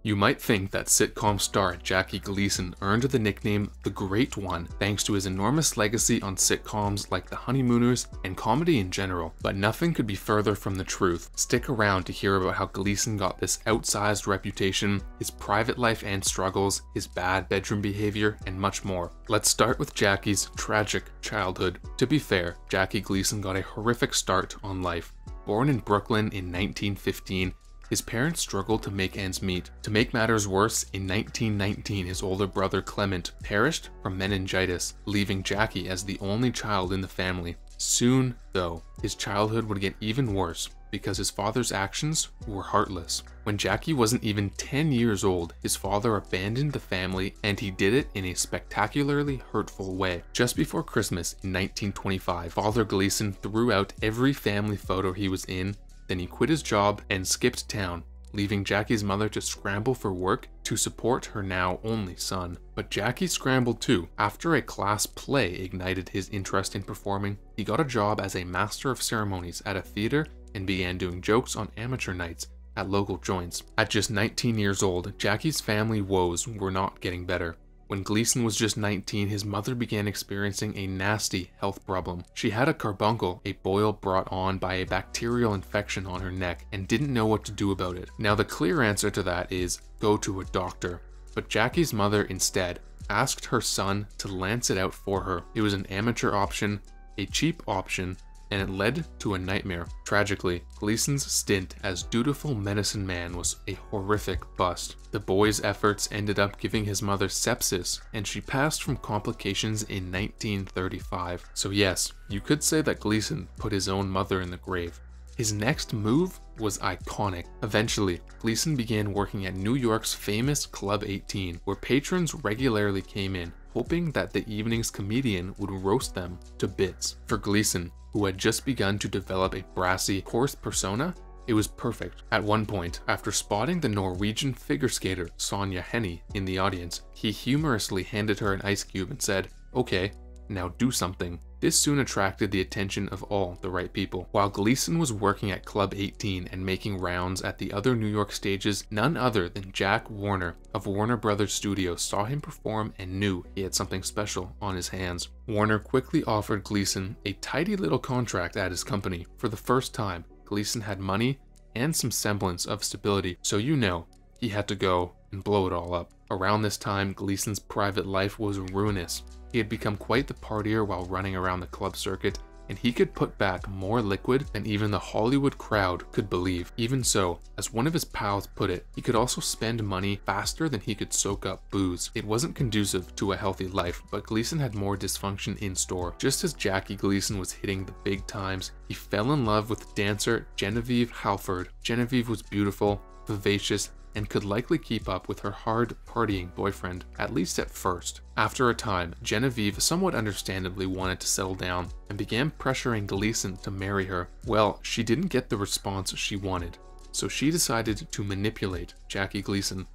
You might think that sitcom star Jackie Gleason earned the nickname The Great One thanks to his enormous legacy on sitcoms like The Honeymooners and comedy in general, but nothing could be further from the truth. Stick around to hear about how Gleason got this outsized reputation, his private life and struggles, his bad bedroom behavior, and much more. Let's start with Jackie's tragic childhood. To be fair, Jackie Gleason got a horrific start on life. Born in Brooklyn in 1915, his parents struggled to make ends meet. To make matters worse, in 1919 his older brother Clement perished from meningitis, leaving Jackie as the only child in the family. Soon, though, his childhood would get even worse because his father's actions were heartless. When Jackie wasn't even 10 years old, his father abandoned the family, and he did it in a spectacularly hurtful way. Just before Christmas in 1925, Father Gleason threw out every family photo he was in. Then he quit his job and skipped town, leaving Jackie's mother to scramble for work to support her now only son. But Jackie scrambled too. After a class play ignited his interest in performing, he got a job as a master of ceremonies at a theater and began doing jokes on amateur nights at local joints. At just 19 years old, Jackie's family woes were not getting better. When Gleason was just 19, his mother began experiencing a nasty health problem. She had a carbuncle, a boil brought on by a bacterial infection on her neck, and didn't know what to do about it. Now the clear answer to that is go to a doctor. But Jackie's mother instead asked her son to lance it out for her. It was an amateur option, a cheap option, and it led to a nightmare. Tragically, Gleason's stint as dutiful medicine man was a horrific bust. The boy's efforts ended up giving his mother sepsis, and she passed from complications in 1935. So yes, you could say that Gleason put his own mother in the grave. His next move was iconic. Eventually, Gleason began working at New York's famous Club 18, where patrons regularly came in, hoping that the evening's comedian would roast them to bits. For Gleason, who had just begun to develop a brassy, coarse persona, it was perfect. At one point, after spotting the Norwegian figure skater Sonja Henie in the audience, he humorously handed her an ice cube and said, "Okay, now do something." This soon attracted the attention of all the right people. While Gleason was working at Club 18 and making rounds at the other New York stages, none other than Jack Warner of Warner Brothers Studios saw him perform and knew he had something special on his hands. Warner quickly offered Gleason a tidy little contract at his company. For the first time, Gleason had money and some semblance of stability, so you know he had to go and blow it all up. Around this time, Gleason's private life was ruinous. He had become quite the partier while running around the club circuit, and he could put back more liquid than even the Hollywood crowd could believe. Even so, as one of his pals put it, he could also spend money faster than he could soak up booze. It wasn't conducive to a healthy life, but Gleason had more dysfunction in store. Just as Jackie Gleason was hitting the big times, he fell in love with dancer Genevieve Halford. Genevieve was beautiful, vivacious, and could likely keep up with her hard partying boyfriend, at least at first. After a time, Genevieve somewhat understandably wanted to settle down and began pressuring Gleason to marry her. Well, she didn't get the response she wanted, so she decided to manipulate Jackie Gleason.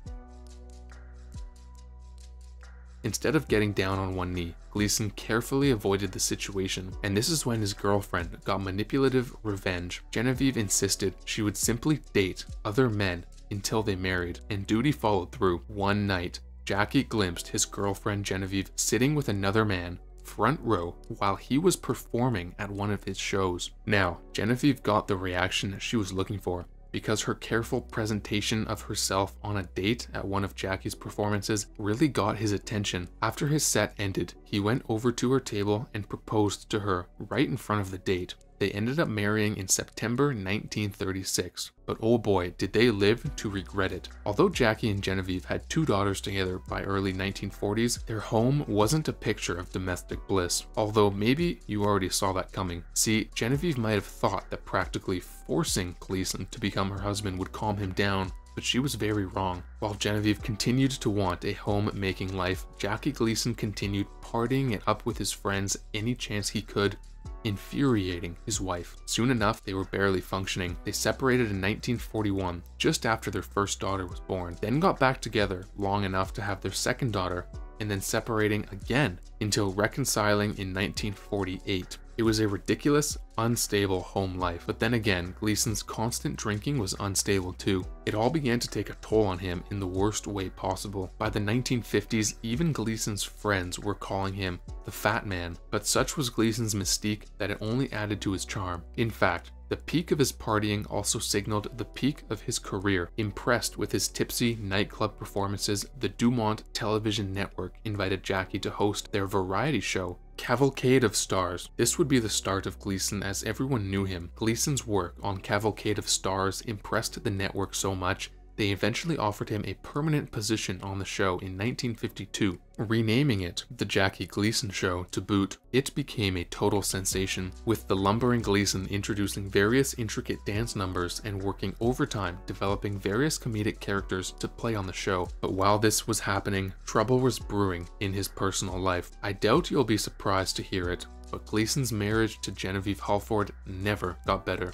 Instead of getting down on one knee, Gleason carefully avoided the situation, and this is when his girlfriend got manipulative revenge. Genevieve insisted she would simply date other men until they married, and duty followed through. One night, Jackie glimpsed his girlfriend Genevieve sitting with another man, front row, while he was performing at one of his shows. Now, Genevieve got the reaction she was looking for, because her careful presentation of herself on a date at one of Jackie's performances really got his attention. After his set ended, he went over to her table and proposed to her right in front of the date. They ended up marrying in September 1936, but oh boy, did they live to regret it. Although Jackie and Genevieve had 2 daughters together by early 1940s, their home wasn't a picture of domestic bliss, although maybe you already saw that coming. See, Genevieve might have thought that practically forcing Gleason to become her husband would calm him down, but she was very wrong. While Genevieve continued to want a home-making life, Jackie Gleason continued partying it up with his friends any chance he could, infuriating his wife. Soon enough, they were barely functioning. They separated in 1941, just after their first daughter was born, then got back together long enough to have their second daughter, and then separating again until reconciling in 1948. It was a ridiculous, unstable home life, but then again, Gleason's constant drinking was unstable too. It all began to take a toll on him in the worst way possible. By the 1950s, even Gleason's friends were calling him the Fat Man, but such was Gleason's mystique that it only added to his charm. In fact, the peak of his partying also signaled the peak of his career. Impressed with his tipsy nightclub performances, the Dumont television network invited Jackie to host their variety show, Cavalcade of Stars. This would be the start of Gleason as everyone knew him. Gleason's work on Cavalcade of Stars impressed the network so much, they eventually offered him a permanent position on the show in 1952, renaming it The Jackie Gleason Show to boot. It became a total sensation, with the lumbering Gleason introducing various intricate dance numbers and working overtime developing various comedic characters to play on the show. But while this was happening, trouble was brewing in his personal life. I doubt you'll be surprised to hear it, but Gleason's marriage to Genevieve Halford never got better.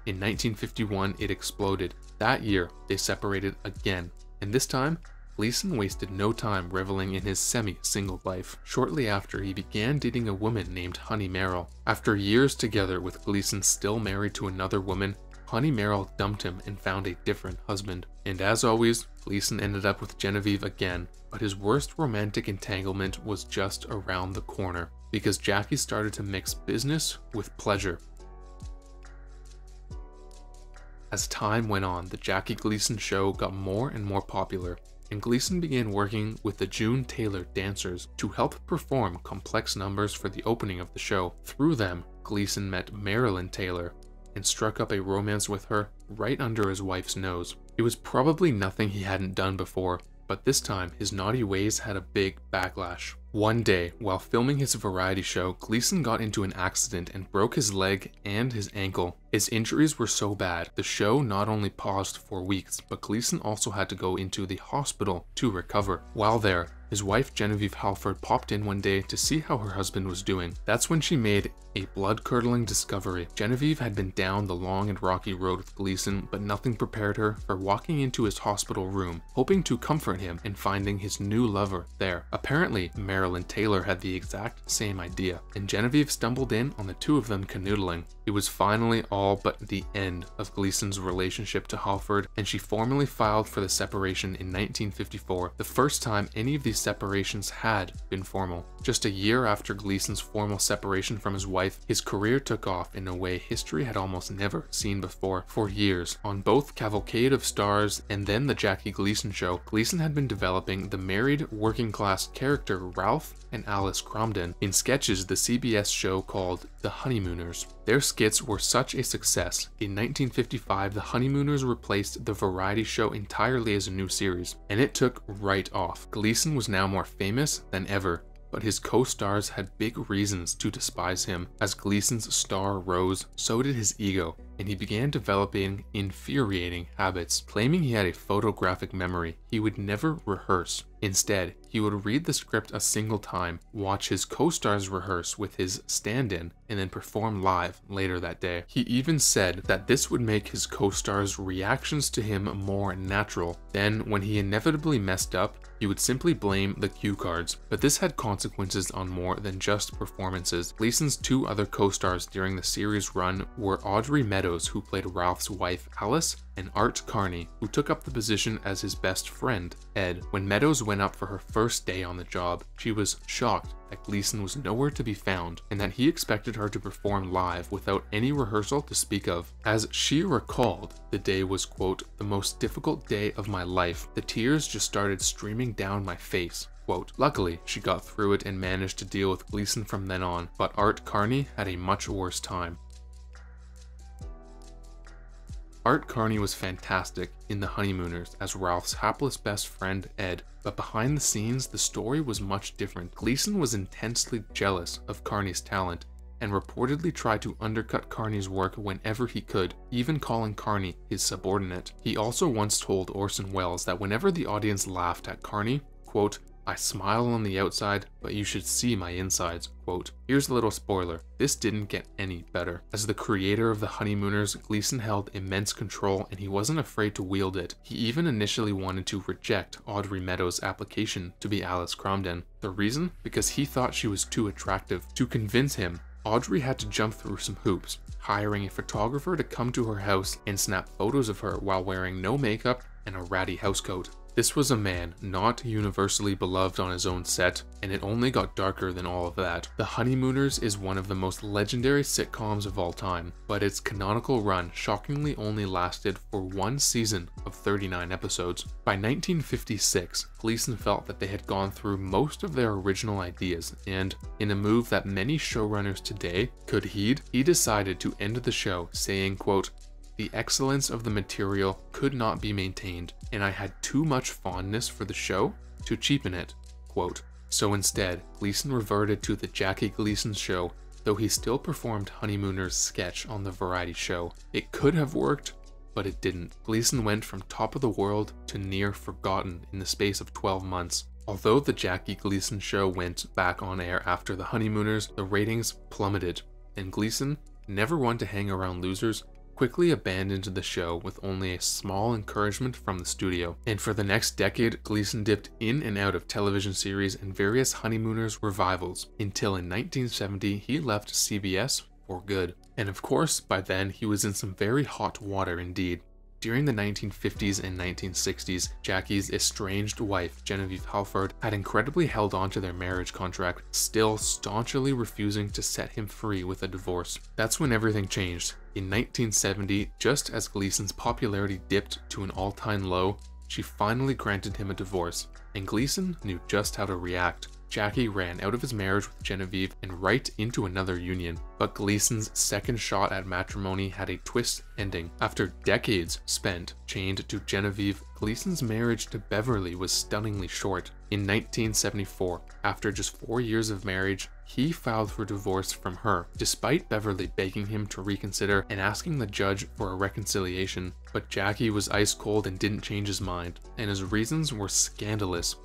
In 1951, it exploded. That year, they separated again, and this time, Gleason wasted no time reveling in his semi-single life. Shortly after, he began dating a woman named Honey Merrill. After years together with Gleason still married to another woman, Honey Merrill dumped him and found a different husband. And as always, Gleason ended up with Genevieve again, but his worst romantic entanglement was just around the corner, because Jackie started to mix business with pleasure. As time went on, the Jackie Gleason Show got more and more popular, and Gleason began working with the June Taylor dancers to help perform complex numbers for the opening of the show. Through them, Gleason met Marilyn Taylor and struck up a romance with her right under his wife's nose. It was probably nothing he hadn't done before, but this time his naughty ways had a big backlash. One day, while filming his variety show, Gleason got into an accident and broke his leg and his ankle. His injuries were so bad, the show not only paused for weeks, but Gleason also had to go into the hospital to recover. While there, his wife Genevieve Halford popped in one day to see how her husband was doing. That's when she made a blood-curdling discovery. Genevieve had been down the long and rocky road with Gleason, but nothing prepared her for walking into his hospital room, hoping to comfort him and finding his new lover there. Apparently, Marilyn Taylor had the exact same idea, and Genevieve stumbled in on the two of them canoodling. It was finally all but the end of Gleason's relationship to Halford, and she formally filed for the separation in 1954, the first time any of these separations had been formal. Just a year after Gleason's formal separation from his wife, his career took off in a way history had almost never seen before. For years, on both Cavalcade of Stars and then the Jackie Gleason Show, Gleason had been developing the married working-class character Ralph and Alice Cromden in sketches the CBS show called The Honeymooners. Their skits were such a success. In 1955, The Honeymooners replaced the variety show entirely as a new series, and it took right off. Gleason was now more famous than ever, but his co-stars had big reasons to despise him. As Gleason's star rose, so did his ego, and he began developing infuriating habits. Claiming he had a photographic memory, he would never rehearse. Instead, he would read the script a single time, watch his co-stars rehearse with his stand-in, and then perform live later that day. He even said that this would make his co-stars' reactions to him more natural. Then, when he inevitably messed up, he would simply blame the cue cards. But this had consequences on more than just performances. Gleason's two other co-stars during the series run were Audrey Meadows, who played Ralph's wife Alice, and Art Carney, who took up the position as his best friend, Ed. When Meadows went up for her first day on the job, she was shocked that Gleason was nowhere to be found, and that he expected her to perform live without any rehearsal to speak of. As she recalled, the day was, quote, "the most difficult day of my life. The tears just started streaming down my face." Quote. Luckily, she got through it and managed to deal with Gleason from then on, but Art Carney had a much worse time. Art Carney was fantastic in The Honeymooners as Ralph's hapless best friend Ed, but behind the scenes the story was much different. Gleason was intensely jealous of Carney's talent and reportedly tried to undercut Carney's work whenever he could, even calling Carney his subordinate. He also once told Orson Welles that whenever the audience laughed at Carney, quote, I smile on the outside, but you should see my insides, quote. Here's a little spoiler, this didn't get any better. As the creator of the Honeymooners, Gleason held immense control and he wasn't afraid to wield it. He even initially wanted to reject Audrey Meadows' application to be Alice Cromden. The reason? Because he thought she was too attractive. To convince him, Audrey had to jump through some hoops, hiring a photographer to come to her house and snap photos of her while wearing no makeup and a ratty housecoat. This was a man not universally beloved on his own set, and it only got darker than all of that. The Honeymooners is one of the most legendary sitcoms of all time, but its canonical run shockingly only lasted for one season of 39 episodes. By 1956, Gleason felt that they had gone through most of their original ideas, and in a move that many showrunners today could heed, he decided to end the show saying, quote, "The excellence of the material could not be maintained, and I had too much fondness for the show to cheapen it," quote. So instead, Gleason reverted to the Jackie Gleason Show, though he still performed Honeymooners' sketch on the variety show. It could have worked, but it didn't. Gleason went from top of the world to near forgotten in the space of 12 months. Although the Jackie Gleason Show went back on air after the Honeymooners, the ratings plummeted, and Gleason, never one to hang around losers, quickly abandoned the show with only a small encouragement from the studio. And for the next decade, Gleason dipped in and out of television series and various Honeymooners revivals, until in 1970 he left CBS for good. And of course, by then he was in some very hot water indeed. During the 1950s and 1960s, Jackie's estranged wife, Genevieve Halford, had incredibly held on to their marriage contract, still staunchly refusing to set him free with a divorce. That's when everything changed. In 1970, just as Gleason's popularity dipped to an all-time low, she finally granted him a divorce, and Gleason knew just how to react. Jackie ran out of his marriage with Genevieve and right into another union, but Gleason's second shot at matrimony had a twist ending. After decades spent chained to Genevieve, Gleason's marriage to Beverly was stunningly short. In 1974, after just 4 years of marriage, he filed for divorce from her, despite Beverly begging him to reconsider and asking the judge for a reconciliation. But Jackie was ice cold and didn't change his mind, and his reasons were scandalous.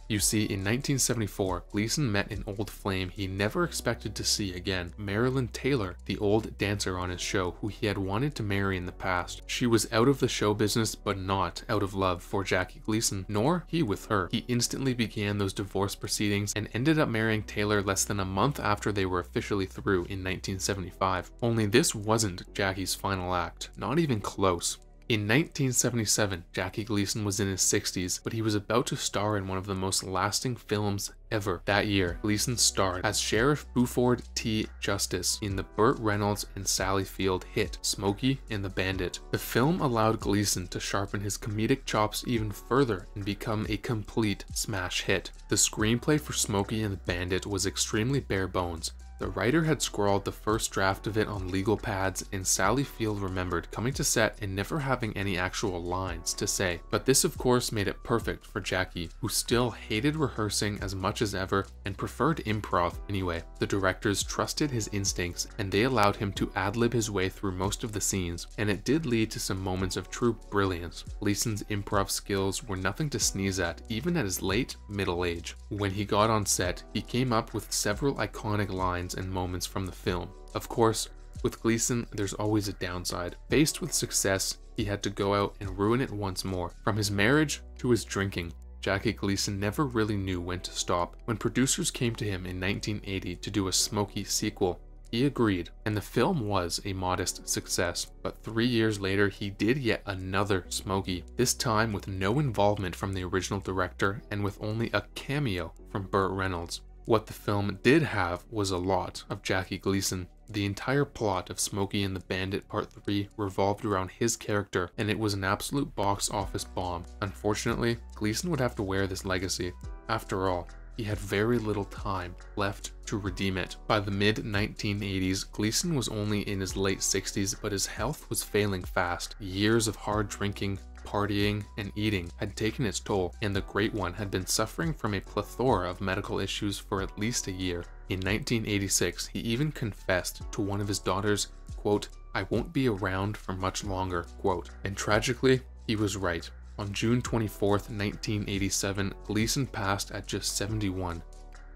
You see, in 1974, Gleason met an old flame he never expected to see again, Marilyn Taylor, the old dancer on his show who he had wanted to marry in the past. She was out of the show business, but not out of love for Jackie Gleason, nor he with her. He instantly began those divorce proceedings and ended up marrying Taylor less than a month after they were officially through in 1975. Only this wasn't Jackie's final act, not even close. In 1977, Jackie Gleason was in his 60s, but he was about to star in one of the most lasting films ever. That year, Gleason starred as Sheriff Buford T. Justice in the Burt Reynolds and Sally Field hit Smokey and the Bandit. The film allowed Gleason to sharpen his comedic chops even further and become a complete smash hit. The screenplay for Smokey and the Bandit was extremely bare bones. The writer had scrawled the first draft of it on legal pads, and Sally Field remembered coming to set and never having any actual lines to say. But this of course made it perfect for Jackie, who still hated rehearsing as much as ever and preferred improv anyway. The directors trusted his instincts and they allowed him to ad-lib his way through most of the scenes, and it did lead to some moments of true brilliance. Gleason's improv skills were nothing to sneeze at, even at his late middle age. When he got on set, he came up with several iconic lines and moments from the film. Of course, with Gleason, there's always a downside. Faced with success, he had to go out and ruin it once more. From his marriage to his drinking, Jackie Gleason never really knew when to stop. When producers came to him in 1980 to do a Smokey sequel, he agreed, and the film was a modest success. But 3 years later, he did yet another Smokey, this time with no involvement from the original director and with only a cameo from Burt Reynolds. What the film did have was a lot of Jackie Gleason. The entire plot of Smokey and the Bandit Part 3 revolved around his character, and it was an absolute box office bomb. Unfortunately, Gleason would have to wear this legacy. After all, he had very little time left to redeem it. By the mid-1980s, Gleason was only in his late 60s, but his health was failing fast. Years of hard drinking, partying, and eating had taken its toll, and the Great One had been suffering from a plethora of medical issues for at least a year. In 1986, he even confessed to one of his daughters, quote, "I won't be around for much longer," quote. And tragically, he was right. On June 24th, 1987, Gleason passed at just 71.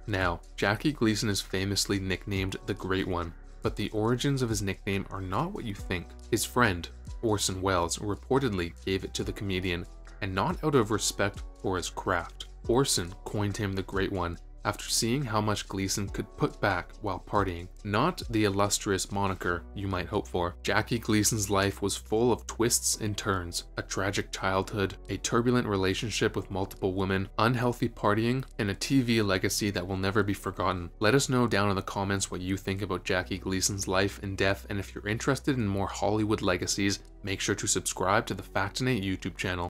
Now, Jackie Gleason is famously nicknamed the Great One, but the origins of his nickname are not what you think. His friend, Orson Welles, reportedly gave it to the comedian, and not out of respect for his craft. Orson coined him the Great One after seeing how much Gleason could put back while partying, not the illustrious moniker you might hope for. Jackie Gleason's life was full of twists and turns: a tragic childhood, a turbulent relationship with multiple women, unhealthy partying, and a TV legacy that will never be forgotten. Let us know down in the comments what you think about Jackie Gleason's life and death, and if you're interested in more Hollywood legacies, make sure to subscribe to the Factinate YouTube channel.